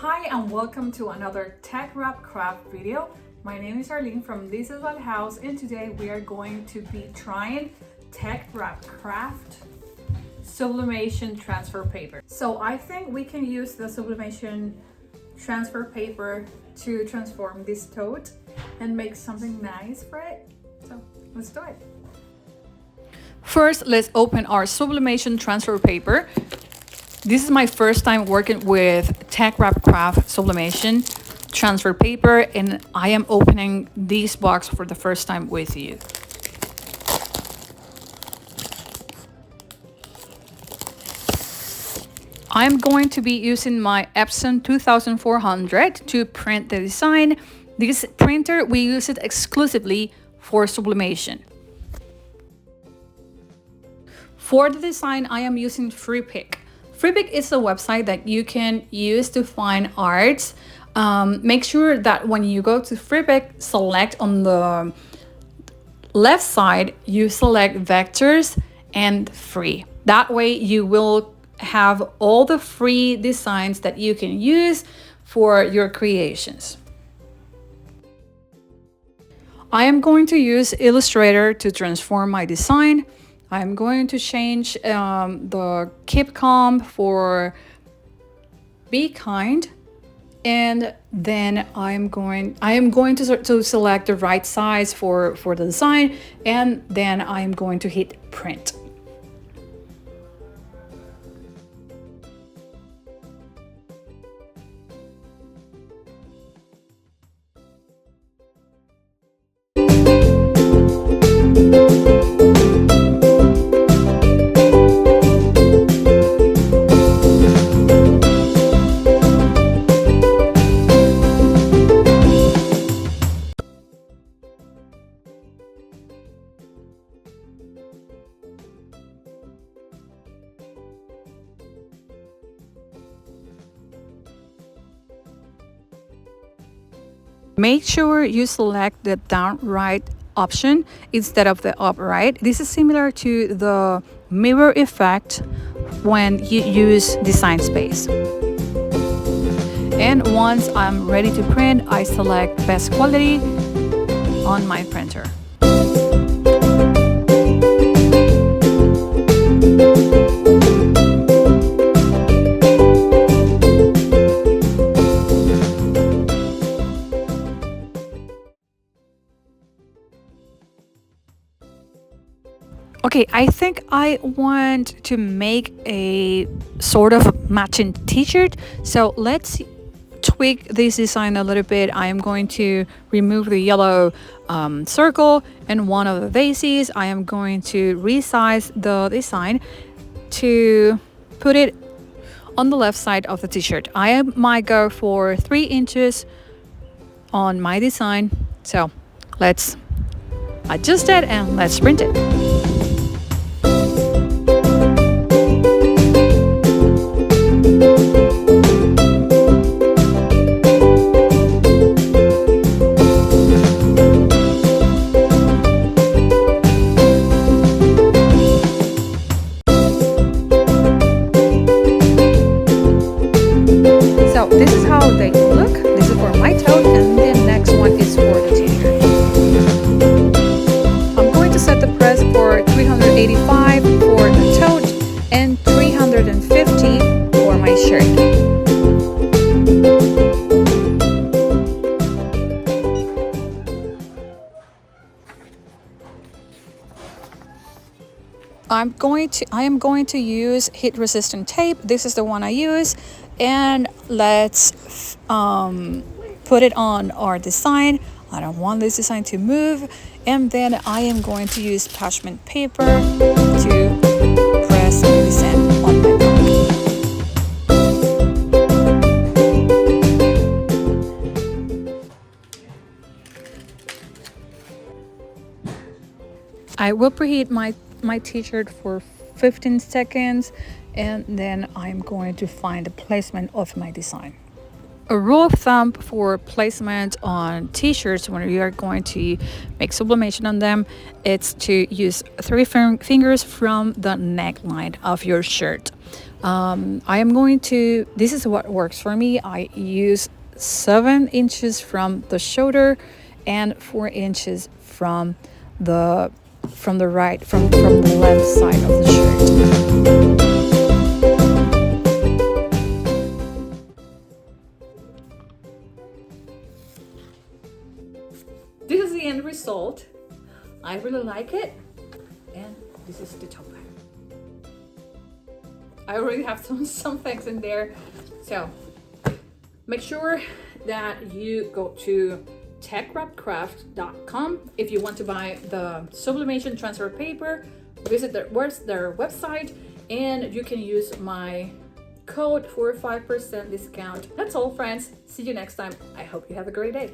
Hi and welcome to another Tech Wrap Craft video. My name is Arlene from This Is What House, and today we are going to be trying Tech Wrap Craft Sublimation transfer paper. So I think we can use the sublimation transfer paper to transform this tote and make something nice for it. So let's do it. First, let's open our sublimation transfer paper. This is my first time working with teckwrapcraft sublimation transfer paper, and I am opening this box for the first time with you. I'm going to be using my Epson 2400 to print the design. This printer, we use it exclusively for sublimation. For the design, I am using FreePick. FreePick is a website that you can use to find arts. Make sure that when you go to FreePick, select on the left side, you select vectors and free. That way you will have all the free designs that you can use for your creations. I am going to use Illustrator to transform my design. I'm going to change the Keep Calm for Be Kind, and then I am going to select the right size for the design, and then I'm going to hit print. Make sure you select the down right option instead of the up right. This is similar to the mirror effect when you use design space. And once I'm ready to print, I select best quality on my printer. Okay, I think I want to make a sort of matching t-shirt. So let's tweak this design a little bit. I am going to remove the yellow circle and one of the daisies. I am going to resize the design to put it on the left side of the t-shirt. I might go for 3 inches on my design. So let's adjust it and let's print it. So this is how they look. This is for my tote, and the next one is for the t-shirt. I'm going to set the press for 385 for the tote and 350 for my shirt. I am going to use heat resistant tape. This is the one I use, and let's put it on our design. I don't want this design to move, and then I am going to use parchment paper to press this end on my book. I will preheat my t-shirt for 15 seconds, and then I'm going to find the placement of my design. A rule of thumb for placement on t-shirts when you are going to make sublimation on them, it's to use 3 fingers from the neckline of your shirt. I am going to, this is what works for me. I use 7 inches from the shoulder and 4 inches from the right, from the left side of the shirt. This is the end result. I really like it, and this is the top. I already have some things in there, so make sure that you go to teckwrapcraft.com if you want to buy the sublimation transfer paper. Visit their website, and you can use my code for a 5% discount. That's all, friends. See you next time. I hope you have a great day.